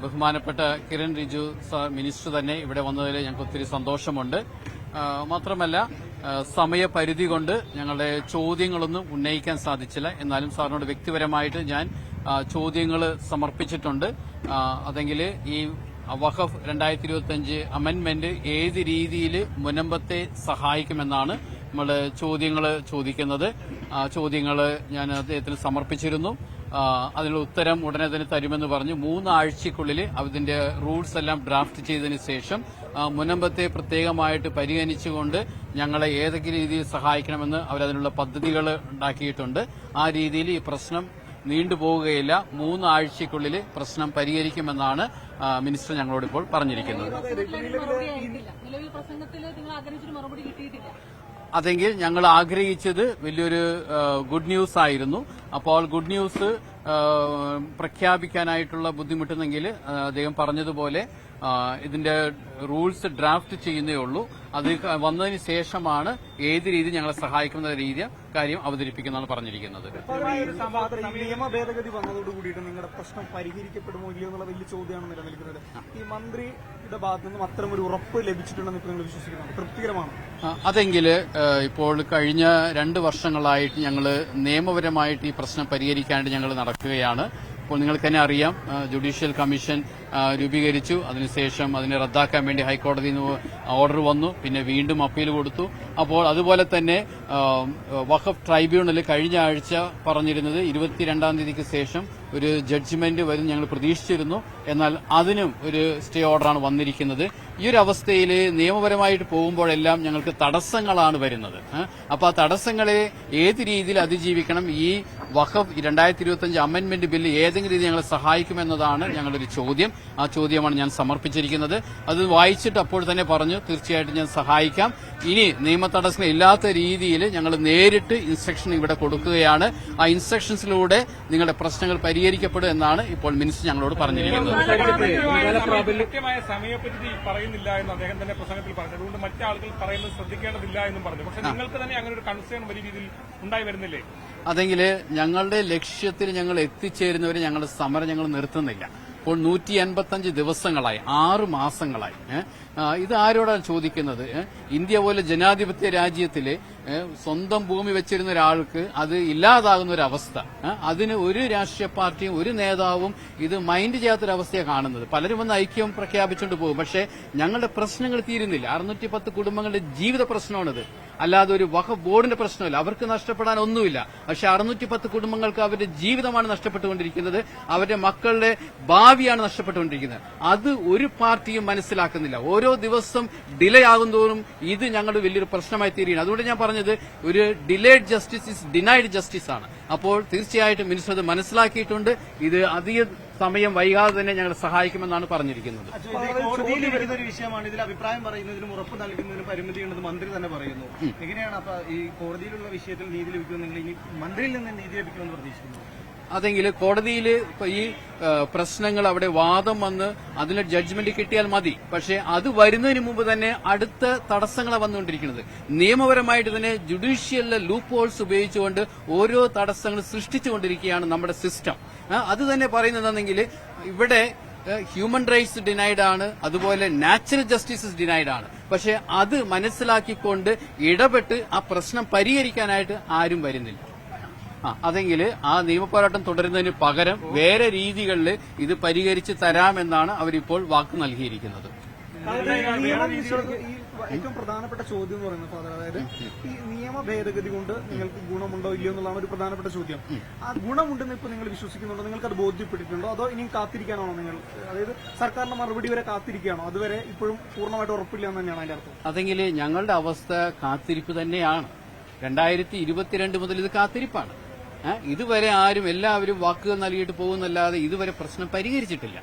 ബഹുമാനപ്പെട്ട കിരൺ റിജിജു മിനിസ്റ്റർ തന്നെ ഇവിടെ വന്നതിൽ ഞങ്ങൾക്ക് ഒത്തിരി സന്തോഷമുണ്ട്. മാത്രമല്ല സമയപരിധി കൊണ്ട് ഞങ്ങളുടെ ചോദ്യങ്ങളൊന്നും ഉന്നയിക്കാൻ സാധിച്ചില്ല. എന്നാലും സാറിനോട് വ്യക്തിപരമായിട്ട് ഞാൻ ചോദ്യങ്ങൾ സമർപ്പിച്ചിട്ടുണ്ട്. അതെങ്കിൽ ഈ വഖഫ് 2025 അമെന്റ്മെന്റ് ഏത് രീതിയിൽ മുനമ്പത്തെ സഹായിക്കുമെന്നാണ് നമ്മൾ ചോദ്യങ്ങൾ ചോദിക്കുന്നത്. ചോദ്യങ്ങൾ ഞാൻ അദ്ദേഹത്തിന് സമർപ്പിച്ചിരുന്നു. അതിനുള്ള ഉത്തരം ഉടനെ തന്നെ തരുമെന്ന് പറഞ്ഞു. 3 ആഴ്ചയ്ക്കുള്ളിൽ അതിന്റെ റൂൾസ് എല്ലാം ഡ്രാഫ്റ്റ് ചെയ്തതിനു ശേഷം മുനമ്പത്തെ പ്രത്യേകമായിട്ട് പരിഗണിച്ചുകൊണ്ട് ഞങ്ങളെ ഏതൊക്കെ രീതിയിൽ സഹായിക്കണമെന്ന് അവരതിനുള്ള പദ്ധതികൾ ഉണ്ടാക്കിയിട്ടുണ്ട്. ആ രീതിയിൽ ഈ പ്രശ്നം നീണ്ടുപോവുകയില്ല. 3 ആഴ്ചയ്ക്കുള്ളിൽ പ്രശ്നം പരിഹരിക്കുമെന്നാണ് മിനിസ്റ്റർ ഞങ്ങളോട് ഇപ്പോൾ പറഞ്ഞിരിക്കുന്നത്. അതെങ്കിൽ ഞങ്ങൾ ആഗ്രഹിച്ചത് വലിയൊരു ഗുഡ് ന്യൂസ് ആയിരുന്നു. അപ്പോൾ ഗുഡ് ന്യൂസ് പ്രഖ്യാപിക്കാനായിട്ടുള്ള ബുദ്ധിമുട്ടുന്നെങ്കിൽ അദ്ദേഹം പറഞ്ഞതുപോലെ ഇതിന്റെ റൂൾസ് ഡ്രാഫ്റ്റ് ചെയ്യുന്നേ ഉള്ളൂ. അത് വന്നതിന് ശേഷമാണ് ഏത് രീതി ഞങ്ങളെ സഹായിക്കുന്ന രീതി കാര്യം അവതരിപ്പിക്കുന്നതാണ് പറഞ്ഞിരിക്കുന്നത്. നിയമ ഭേദഗതി വന്നതോടുകൂടിയിട്ട് നിങ്ങളുടെ പ്രശ്നം പരിഹരിക്കപ്പെടുമോ ഇല്ലയോ എന്നുള്ള വലിയ ചോദ്യമാണ് നിലനിൽക്കുന്നത്. ഈ മന്ത്രിയുടെ ഭാഗത്തു നിന്നും അത്തരം ഒരു ഉറപ്പ് ലഭിച്ചിട്ടുണ്ടെന്ന് ഇപ്പോൾ നിങ്ങൾ വിശ്വസിക്കുന്നു? തൃപ്തികരമാണ്? അതെങ്കിൽ ഇപ്പോൾ കഴിഞ്ഞ 2 വർഷങ്ങളായിട്ട് ഞങ്ങൾ നിയമപരമായിട്ട് ഈ പ്രശ്നം പരിഹരിക്കാനായിട്ട് ഞങ്ങൾ നടക്കുകയാണ്. ഇപ്പോൾ നിങ്ങൾക്ക് തന്നെ അറിയാം, ജുഡീഷ്യൽ കമ്മീഷൻ രൂപീകരിച്ചു. അതിനുശേഷം അതിനെ റദ്ദാക്കാൻ വേണ്ടി ഹൈക്കോടതിയിൽ നിന്ന് ഓർഡർ വന്നു. പിന്നെ വീണ്ടും അപ്പീൽ കൊടുത്തു. അപ്പോൾ അതുപോലെ തന്നെ വഖഫ് ട്രൈബ്യൂണൽ കഴിഞ്ഞ ആഴ്ച പറഞ്ഞിരുന്നത് 22-ാം തീയതിക്ക് ശേഷം ഒരു ജഡ്ജ്മെന്റ് വരും ഞങ്ങൾ പ്രതീക്ഷിച്ചിരുന്നു. എന്നാൽ അതിനും ഒരു സ്റ്റേ ഓർഡറാണ് വന്നിരിക്കുന്നത്. ഈ ഒരു അവസ്ഥയിൽ നിയമപരമായിട്ട് പോകുമ്പോഴെല്ലാം ഞങ്ങൾക്ക് തടസ്സങ്ങളാണ് വരുന്നത്. അപ്പോൾ ആ തടസ്സങ്ങളെ ഏത് രീതിയിൽ അതിജീവിക്കണം, ഈ വഖഫ് 2025 അമെന്റ്മെന്റ് ബില്ല് ഏതെങ്കിലും രീതി ഞങ്ങളെ സഹായിക്കുമെന്നതാണ് ഞങ്ങളൊരു ചോദ്യം. ആ ചോദ്യമാണ് ഞാൻ സമർപ്പിച്ചിരിക്കുന്നത്. അത് വായിച്ചിട്ട് അപ്പോൾ തന്നെ പറഞ്ഞു തീർച്ചയായിട്ടും ഞാൻ സഹായിക്കാം. ഇനി നിയമ തടസ്സങ്ങൾ ഇല്ലാത്ത രീതിയിൽ ഞങ്ങൾ നേരിട്ട് ഇൻസ്ട്രക്ഷൻ ഇവിടെ കൊടുക്കുകയാണ്. ആ ഇൻസ്ട്രക്ഷൻസിലൂടെ നിങ്ങളുടെ പ്രശ്നങ്ങൾ പരിഹരിക്കപ്പെടും എന്നാണ് ഇപ്പോൾ മിനിസ്റ്റർ ഞങ്ങളോട് പറഞ്ഞിരിക്കുന്നത്. കൃത്യമായ സമയപരിധി പറയുന്നില്ല എന്ന് അദ്ദേഹം തന്നെ പ്രസംഗത്തിൽ പറഞ്ഞു. അതുകൊണ്ട് മറ്റാളുകൾ പറയുന്നത് ശ്രദ്ധിക്കേണ്ടതില്ല എന്നും പറഞ്ഞു. പക്ഷേ നിങ്ങൾക്ക് തന്നെ അങ്ങനെ ഒരു കൺസേൺ വലിയ രീതിയിൽ ഉണ്ടായി വരുന്നില്ലേ? അതെങ്കിൽ ഞങ്ങളുടെ ലക്ഷ്യത്തിൽ ഞങ്ങൾ എത്തിച്ചേരുന്നവരെ ഞങ്ങളുടെ സമരം ഞങ്ങൾ നിർത്തുന്നില്ല. ഇപ്പോൾ 185 ദിവസങ്ങളായി, 6 മാസങ്ങളായി. ഇത് ആരോടാണ് ചോദിക്കുന്നത്? ഇന്ത്യ പോലെ ജനാധിപത്യ രാജ്യത്തില് സ്വന്തം ഭൂമി വെച്ചിരുന്ന ഒരാൾക്ക് അത് ഇല്ലാതാകുന്ന ഒരു അവസ്ഥ, അതിന് ഒരു രാഷ്ട്രീയ പാർട്ടിയും ഒരു നേതാവും ഇത് മൈൻഡ് ചെയ്യാത്തൊരവസ്ഥയാണ് കാണുന്നത്. പലരും വന്ന് ഐക്യം പ്രഖ്യാപിച്ചുകൊണ്ട് പോകും. പക്ഷേ ഞങ്ങളുടെ പ്രശ്നങ്ങൾ തീരുന്നില്ല. 610 കുടുംബങ്ങളുടെ ജീവിത പ്രശ്നമാണിത്, അല്ലാതെ ഒരു വഖഫ് ബോർഡിന്റെ പ്രശ്നമില്ല. അവർക്ക് നഷ്ടപ്പെടാൻ ഒന്നുമില്ല. പക്ഷെ 610 കുടുംബങ്ങൾക്ക് അവരുടെ ജീവിതമാണ് നഷ്ടപ്പെട്ടുകൊണ്ടിരിക്കുന്നത്, അവരുടെ മക്കളുടെ ഭാവിയാണ് നഷ്ടപ്പെട്ടുകൊണ്ടിരിക്കുന്നത്. അത് ഒരു പാർട്ടിയും മനസ്സിലാക്കുന്നില്ല. ഓരോ ദിവസം ഡിലേ ആകുന്തോറും ഇത് ഞങ്ങളുടെ വലിയൊരു പ്രശ്നമായി തീരുകയാണ്. അതുകൊണ്ട് ഞാൻ പറഞ്ഞത് ഒരു delayed justice is denied justice ആണ്. അപ്പോൾ തീർച്ചയായിട്ടും മിനിസ്റ്റർ അത് മനസ്സിലാക്കിയിട്ടുണ്ട്. ഇത് അധിക സമയം വൈകാതെ തന്നെ ഞങ്ങളെ സഹായിക്കുമെന്നാണ് പറഞ്ഞിരിക്കുന്നത്. കോടതിയിൽ വരുന്ന ഒരു വിഷയമാണ്. ഇതിൽ അഭിപ്രായം പറയുന്നതിനും ഉറപ്പ് നൽകുന്നതിനും പരിമിതിയുണ്ടെന്ന് മന്ത്രി തന്നെ പറയുന്നു. എങ്ങനെയാണ് അപ്പൊ ഈ കോടതിയിലുള്ള വിഷയത്തിൽ നീതി ലഭിക്കുമെന്നെങ്കിൽ ഇനി മന്ത്രിയിൽ നിന്ന് നീതി ലഭിക്കുമെന്ന് പ്രതീക്ഷിക്കുന്നു? അതെങ്കിൽ കോടതിയിൽ ഈ പ്രശ്നങ്ങൾ അവിടെ വാദം വന്ന് അതിന് ജഡ്ജ്മെന്റ് കിട്ടിയാൽ മതി. പക്ഷേ അത് വരുന്നതിന് മുമ്പ് തന്നെ അടുത്ത തടസ്സങ്ങളാണ് വന്നുകൊണ്ടിരിക്കുന്നത്. നിയമപരമായിട്ട് തന്നെ ജുഡീഷ്യലിലെ ലൂപ്പ് ഹോൾസ് ഉപയോഗിച്ചുകൊണ്ട് ഓരോ തടസ്സങ്ങൾ സൃഷ്ടിച്ചുകൊണ്ടിരിക്കുകയാണ് നമ്മുടെ സിസ്റ്റം. അത് തന്നെ പറയുന്നതെങ്കിൽ ഇവിടെ ഹ്യൂമൻ റൈറ്റ്സ് ഡിനൈഡ് ആണ്, അതുപോലെ നാച്ചുറൽ ജസ്റ്റിസ് ഡിനൈഡ് ആണ്. പക്ഷെ അത് മനസ്സിലാക്കിക്കൊണ്ട് ഇടപെട്ട് ആ പ്രശ്നം പരിഹരിക്കാനായിട്ട് ആരും വരുന്നില്ല. അതെങ്കിൽ ആ നിയമപോരാട്ടം തുടരുന്നതിന് പകരം വേറെ രീതികളിൽ ഇത് പരിഹരിച്ച് തരാമെന്നാണ് അവരിപ്പോൾ വാക്ക് നൽകിയിരിക്കുന്നത്. ഏറ്റവും പ്രധാനപ്പെട്ട ചോദ്യം എന്ന് പറയുന്നത് ഫാദർ, അതായത് ഈ നിയമ ഭേദഗതി കൊണ്ട് നിങ്ങൾക്ക് ഗുണമുണ്ടോ ഇല്ലയോ എന്നുള്ളതാണ് ഒരു പ്രധാനപ്പെട്ട ചോദ്യം. ആ ഗുണമുണ്ടെന്ന് ഇപ്പോൾ നിങ്ങൾ വിശ്വസിക്കുന്നുണ്ടോ? നിങ്ങൾക്ക് അത് ബോധ്യപ്പെട്ടിട്ടുണ്ടോ? അതോ ഇനിയും കാത്തിരിക്കാനാണോ നിങ്ങൾ? അതായത് സർക്കാരിന്റെ മറുപടി വരെ കാത്തിരിക്കുകയാണോ? അതുവരെ ഇപ്പോഴും പൂർണ്ണമായിട്ട് ഉറപ്പില്ല എന്ന് തന്നെയാണ് അതിന്റെ അർത്ഥം? അതെങ്കിൽ ഞങ്ങളുടെ അവസ്ഥ കാത്തിരിപ്പ് തന്നെയാണ്. 2022 മുതൽ ഇത് കാത്തിരിപ്പാണ്. ഇതുവരെ എല്ലാവരും വാക്കുകൾ നൽകിയിട്ട് പോകുന്നല്ലാതെ ഇതുവരെ പ്രശ്നം പരിഹരിച്ചിട്ടില്ല.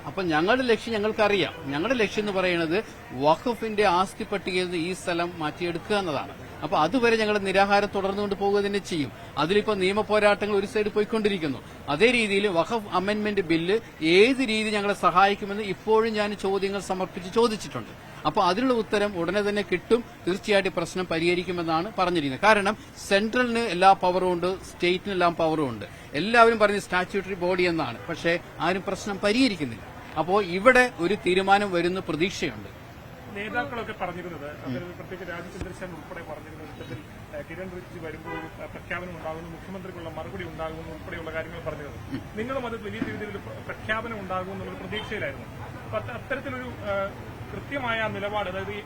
അപ്പൊ ഞങ്ങളുടെ ലക്ഷ്യം ഞങ്ങൾക്കറിയാം. ഞങ്ങളുടെ ലക്ഷ്യം എന്ന് പറയുന്നത് വഖഫിന്റെ ആസ്തി പട്ടികയിൽ നിന്ന് ഈ സ്ഥലം മാറ്റിയെടുക്കുക എന്നതാണ്. അപ്പൊ അതുവരെ ഞങ്ങളുടെ നിരാഹാരം തുടർന്നുകൊണ്ട് പോവുക തന്നെ ചെയ്യും. അതിലിപ്പോ നിയമ പോരാട്ടങ്ങൾ ഒരു സൈഡ് പോയിക്കൊണ്ടിരിക്കുന്നു. അതേ രീതിയിൽ വഖഫ് അമെന്റ്മെന്റ് ബില്ല് ഏത് രീതി ഞങ്ങളെ സഹായിക്കുമെന്ന് ഇപ്പോഴും ഞാൻ ചോദ്യങ്ങൾ സമർപ്പിച്ച് ചോദിച്ചിട്ടുണ്ട്. അപ്പോൾ അതിനുള്ള ഉത്തരം ഉടനെ തന്നെ കിട്ടും. തീർച്ചയായിട്ടും പ്രശ്നം പരിഹരിക്കുമെന്നാണ് പറഞ്ഞിരിക്കുന്നത്. കാരണം സെൻട്രലിന് എല്ലാ പവറും ഉണ്ട്, സ്റ്റേറ്റിന് എല്ലാം പവറും ഉണ്ട്. എല്ലാവരും പറയുന്നത് സ്റ്റാറ്റ്യൂട്ടറി ബോഡി എന്നാണ്. പക്ഷേ ആരും പ്രശ്നം പരിഹരിക്കുന്നില്ല. അപ്പോൾ ഇവിടെ ഒരു തീരുമാനം വരുന്ന പ്രതീക്ഷയുണ്ട്. നേതാക്കളൊക്കെ പറഞ്ഞിരുന്നത്, പ്രത്യേകിച്ച് രാജചന്ദ്രശേഖരൻ ഉൾപ്പെടെ പറഞ്ഞിരുന്നത് കിരൺ റിജിജു വരുമ്പോൾ പ്രഖ്യാപനം ഉണ്ടാകുന്നു, മുഖ്യമന്ത്രിക്കുള്ള മറുപടി ഉണ്ടാകുന്നു ഉൾപ്പെടെയുള്ള കാര്യങ്ങൾ പറഞ്ഞിരുന്നത്. നിങ്ങളും അത് വലിയ രീതിയിൽ പ്രഖ്യാപനം ഉണ്ടാകുമെന്നുള്ള പ്രതീക്ഷയിലായിരുന്നു. അപ്പൊ അത്തരത്തിലൊരു കൃത്യമായ നിലപാട്, അതായത് ഈ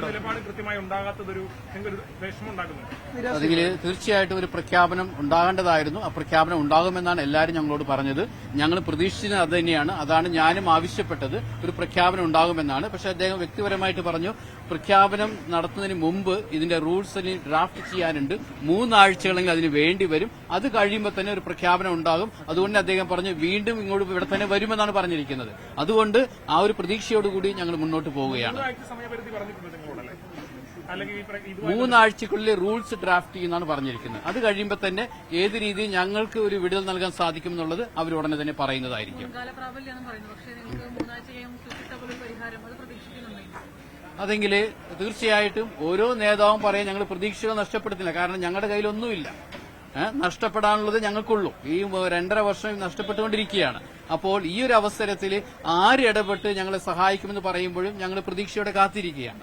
നിലപാട് കൃത്യമായി ഉണ്ടാകാത്തതൊരു നിങ്ങൾക്കൊരു വിഷമം ഉണ്ടാക്കുന്നുണ്ട്. അതിൽ തീർച്ചയായിട്ടും ഒരു പ്രഖ്യാപനം ഉണ്ടാകേണ്ടതായിരുന്നു. ആ പ്രഖ്യാപനം ഉണ്ടാകുമെന്നാണ് എല്ലാവരും ഞങ്ങളോട് പറഞ്ഞത്. ഞങ്ങൾ പ്രതീക്ഷിച്ചത് അത് തന്നെയാണ്. അതാണ് ഞാനും ആവശ്യപ്പെട്ടത്, ഒരു പ്രഖ്യാപനം ഉണ്ടാകുമെന്നാണ്. പക്ഷെ അദ്ദേഹം വ്യക്തിപരമായിട്ട് പറഞ്ഞു, പ്രഖ്യാപനം നടത്തുന്നതിന് മുമ്പ് ഇതിന്റെ റൂൾസ് ഡ്രാഫ്റ്റ് ചെയ്യാനുണ്ട്, 3 ആഴ്ചകളെങ്കിൽ അതിന് വേണ്ടി വരും. അത് കഴിയുമ്പോൾ തന്നെ ഒരു പ്രഖ്യാപനം ഉണ്ടാകും. അതുകൊണ്ട് അദ്ദേഹം പറഞ്ഞു വീണ്ടും ഇങ്ങോട്ട് ഇവിടെ തന്നെ വരുമെന്നാണ് പറഞ്ഞിരിക്കുന്നത്. അതുകൊണ്ട് ആ ഒരു പ്രതീക്ഷയോടുകൂടി ഞങ്ങൾ മുന്നോട്ട് പോവുകയാണ്. 3 ആഴ്ചക്കുള്ളിൽ റൂൾസ് ഡ്രാഫ്റ്റ് ചെയ്യുന്നതാണ് പറഞ്ഞിരിക്കുന്നത്. അത് കഴിയുമ്പോൾ തന്നെ ഏത് രീതിയിൽ ഞങ്ങൾക്ക് ഒരു വിടുതൽ നൽകാൻ സാധിക്കും എന്നുള്ളത് അവർ ഉടനെ തന്നെ പറയുന്നതായിരിക്കും. അതെങ്കിൽ തീർച്ചയായിട്ടും ഓരോ നേതാവും പറയും ഞങ്ങൾ പ്രതീക്ഷകൾ നഷ്ടപ്പെടുത്തില്ല. കാരണം ഞങ്ങളുടെ കയ്യിലൊന്നുമില്ല, നഷ്ടപ്പെടാനുള്ളത് ഞങ്ങൾക്കുള്ളൂ. ഈ 2.5 വർഷം നഷ്ടപ്പെട്ടുകൊണ്ടിരിക്കുകയാണ്. അപ്പോൾ ഈ ഒരു അവസരത്തിൽ ആര് ഇടപെട്ട് ഞങ്ങളെ സഹായിക്കുമെന്ന് പറയുമ്പോഴും ഞങ്ങൾ പ്രതീക്ഷയോടെ കാത്തിരിക്കുകയാണ്.